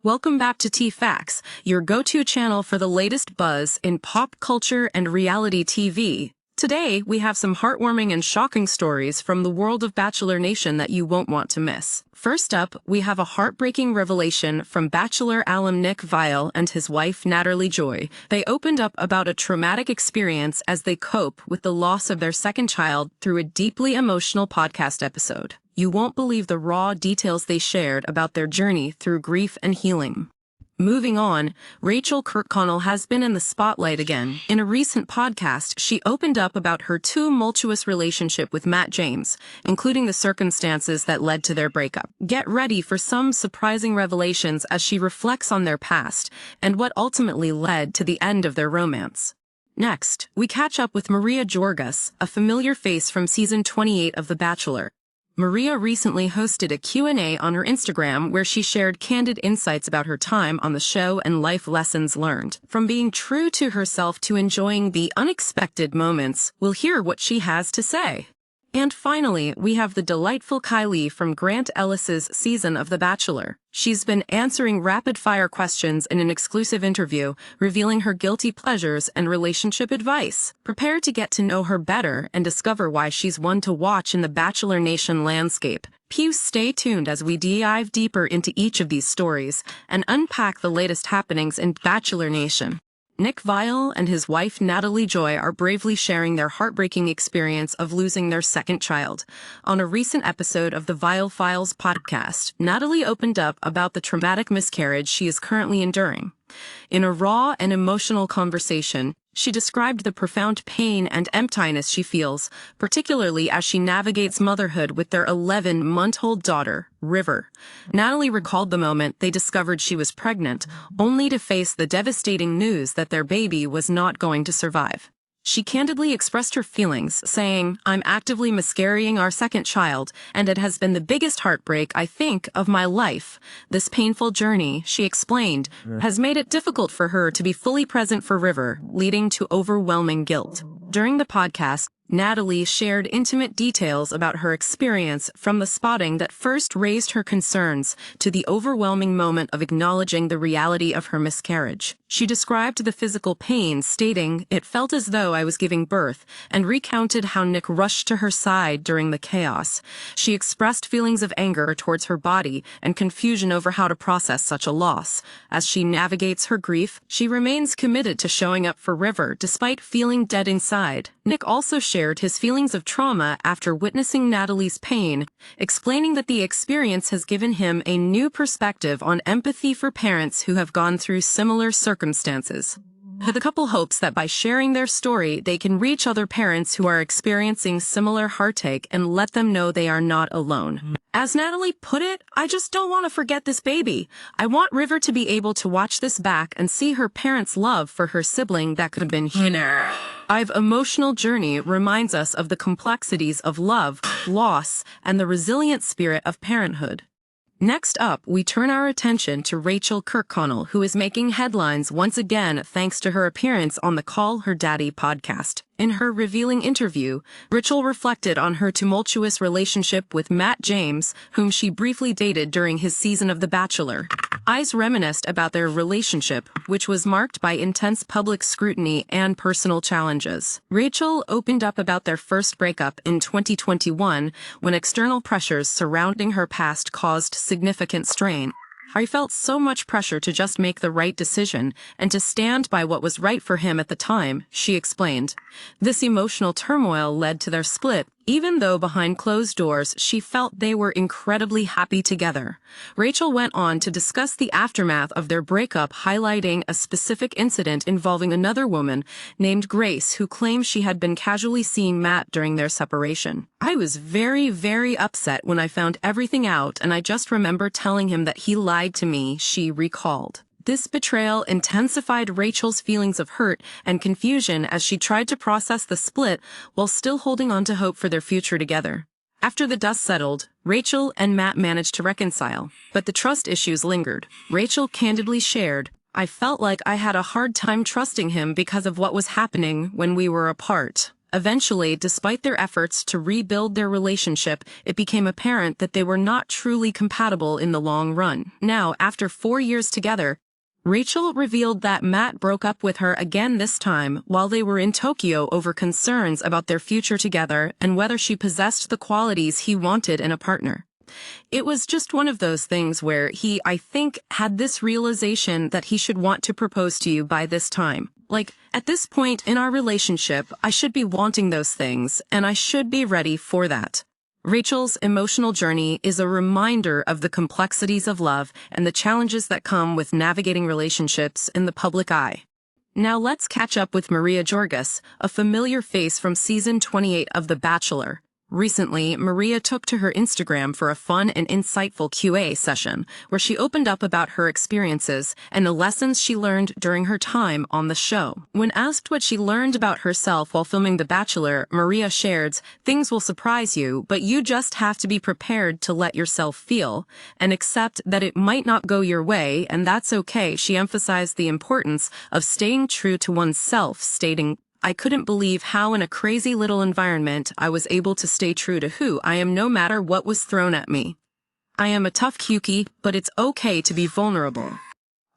Welcome back to T-Facts, your go-to channel for the latest buzz in pop culture and reality TV. Today, we have some heartwarming and shocking stories from the world of Bachelor Nation that you won't want to miss. First up, we have a heartbreaking revelation from Bachelor alum Nick Viall and his wife Natalie Joy. They opened up about a traumatic experience as they cope with the loss of their second child through a deeply emotional podcast episode. You won't believe the raw details they shared about their journey through grief and healing. Moving on, Rachael Kirkconnell has been in the spotlight again. In a recent podcast, she opened up about her tumultuous relationship with Matt James, including the circumstances that led to their breakup. Get ready for some surprising revelations as she reflects on their past and what ultimately led to the end of their romance. Next, we catch up with Maria Georgas, a familiar face from season 28 of The Bachelor. Maria recently hosted a Q&A on her Instagram where she shared candid insights about her time on the show and life lessons learned. From being true to herself to enjoying the unexpected moments, we'll hear what she has to say. And finally, we have the delightful Kyleigh from Grant Ellis's season of The Bachelor. She's been answering rapid-fire questions in an exclusive interview, revealing her guilty pleasures and relationship advice. Prepare to get to know her better and discover why she's one to watch in the Bachelor Nation landscape. Please stay tuned as we dive deeper into each of these stories and unpack the latest happenings in Bachelor Nation. Nick Viall and his wife Natalie Joy are bravely sharing their heartbreaking experience of losing their second child. On a recent episode of the Viall Files podcast, Natalie opened up about the traumatic miscarriage she is currently enduring. In a raw and emotional conversation, she described the profound pain and emptiness she feels, particularly as she navigates motherhood with their 11-month-old daughter, River. Natalie recalled the moment they discovered she was pregnant, only to face the devastating news that their baby was not going to survive. She candidly expressed her feelings, saying, "I'm actively miscarrying our second child, and it has been the biggest heartbreak, I think, of my life. This painful journey," she explained, "has made it difficult for her to be fully present for River, leading to overwhelming guilt." During the podcast, Natalie shared intimate details about her experience from the spotting that first raised her concerns to the overwhelming moment of acknowledging the reality of her miscarriage. She described the physical pain, stating, "It felt as though I was giving birth," and recounted how Nick rushed to her side during the chaos. She expressed feelings of anger towards her body and confusion over how to process such a loss. As she navigates her grief, she remains committed to showing up for River despite feeling dead inside. Nick also shared his feelings of trauma after witnessing Natalie's pain, explaining that the experience has given him a new perspective on empathy for parents who have gone through similar circumstances. The couple hopes that by sharing their story, they can reach other parents who are experiencing similar heartache and let them know they are not alone. As Natalie put it, "I just don't want to forget this baby. I want River to be able to watch this back and see her parents' love for her sibling that could have been here." Ive's emotional journey reminds us of the complexities of love, loss, and the resilient spirit of parenthood. Next up, we turn our attention to Rachael Kirkconnell, who is making headlines once again thanks to her appearance on the Call Her Daddy podcast. In her revealing interview, Rachael reflected on her tumultuous relationship with Matt James, whom she briefly dated during his season of The Bachelor. Ives reminisced about their relationship, which was marked by intense public scrutiny and personal challenges. Rachael opened up about their first breakup in 2021 when external pressures surrounding her past caused significant strain. "I felt so much pressure to just make the right decision and to stand by what was right for him at the time," she explained. This emotional turmoil led to their split, even though behind closed doors she felt they were incredibly happy together. Rachael went on to discuss the aftermath of their breakup, highlighting a specific incident involving another woman named Grace who claimed she had been casually seeing Matt during their separation. "I was very, very upset when I found everything out, and I just remember telling him that he lied to me," she recalled. This betrayal intensified Rachael's feelings of hurt and confusion as she tried to process the split while still holding on to hope for their future together. After the dust settled, Rachael and Matt managed to reconcile, but the trust issues lingered. Rachael candidly shared, "I felt like I had a hard time trusting him because of what was happening when we were apart. Eventually, despite their efforts to rebuild their relationship, it became apparent that they were not truly compatible in the long run. Now, after 4 years together, Rachael revealed that Matt broke up with her again this time while they were in Tokyo over concerns about their future together and whether she possessed the qualities he wanted in a partner. It was just one of those things where he, I think, had this realization that he should want to propose to you by this time. Like, at this point in our relationship, I should be wanting those things, and I should be ready for that. Rachael's emotional journey is a reminder of the complexities of love and the challenges that come with navigating relationships in the public eye. Now let's catch up with Maria Georgas, a familiar face from season 28 of The Bachelor. Recently, Maria took to her Instagram for a fun and insightful Q&A session, where she opened up about her experiences and the lessons she learned during her time on the show. When asked what she learned about herself while filming The Bachelor, Maria shared, "Things will surprise you, but you just have to be prepared to let yourself feel, and accept that it might not go your way, and that's okay." She emphasized the importance of staying true to oneself, stating, "I couldn't believe how in a crazy little environment I was able to stay true to who I am no matter what was thrown at me. I am a tough cookie, but it's okay to be vulnerable.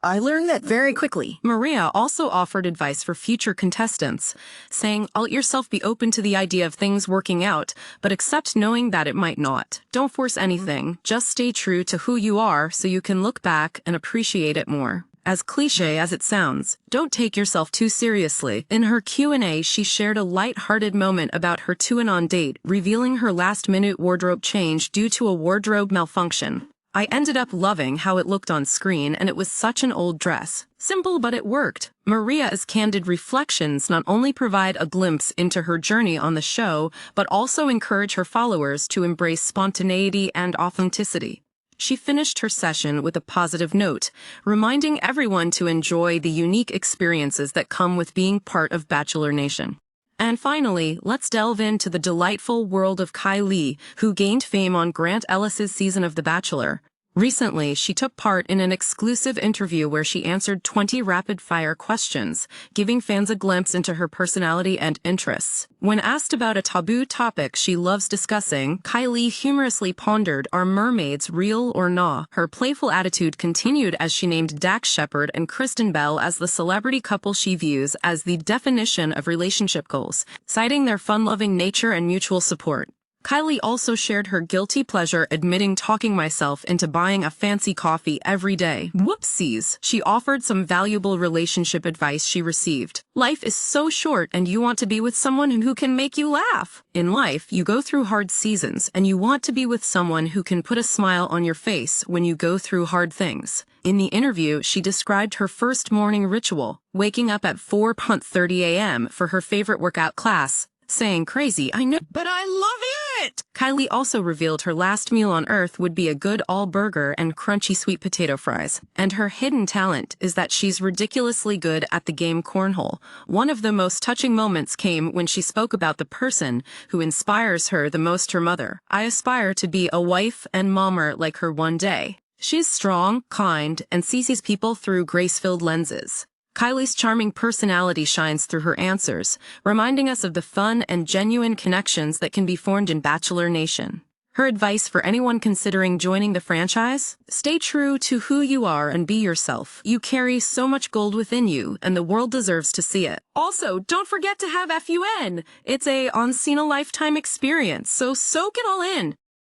I learned that very quickly." Maria also offered advice for future contestants, saying, "Let yourself be open to the idea of things working out, but accept knowing that it might not. Don't force anything, just stay true to who you are so you can look back and appreciate it more." As cliche as it sounds, don't take yourself too seriously. In her Q&A, she shared a light-hearted moment about her to-and-on date, revealing her last-minute wardrobe change due to a wardrobe malfunction. "I ended up loving how it looked on screen, and it was such an old dress. Simple, but it worked." Maria's candid reflections not only provide a glimpse into her journey on the show, but also encourage her followers to embrace spontaneity and authenticity. She finished her session with a positive note, reminding everyone to enjoy the unique experiences that come with being part of Bachelor Nation. And finally, let's delve into the delightful world of Kyleigh, who gained fame on Grant Ellis's season of The Bachelor. Recently, she took part in an exclusive interview where she answered 20 rapid-fire questions, giving fans a glimpse into her personality and interests. When asked about a taboo topic she loves discussing, Kyleigh humorously pondered, "Are mermaids real or not?" Her playful attitude continued as she named Dax Shepard and Kristen Bell as the celebrity couple she views as the definition of relationship goals, citing their fun-loving nature and mutual support. Kyleigh also shared her guilty pleasure admitting talking myself into buying a fancy coffee every day. Whoopsies! She offered some valuable relationship advice she received. "Life is so short and you want to be with someone who can make you laugh. In life, you go through hard seasons and you want to be with someone who can put a smile on your face when you go through hard things." In the interview, she described her first morning ritual, waking up at 4:30 a.m. for her favorite workout class, saying, "Crazy, I know, but I love it!" Kyleigh also revealed her last meal on Earth would be a good all-burger and crunchy sweet potato fries. And her hidden talent is that she's ridiculously good at the game cornhole. One of the most touching moments came when she spoke about the person who inspires her the most, her mother. "I aspire to be a wife and mommer like her one day. She's strong, kind, and sees people through grace-filled lenses." Kylie's charming personality shines through her answers, reminding us of the fun and genuine connections that can be formed in Bachelor Nation. Her advice for anyone considering joining the franchise? Stay true to who you are and be yourself. You carry so much gold within you, and the world deserves to see it. Also, don't forget to have FUN. It's a on-scene-a-lifetime experience, so soak it all in.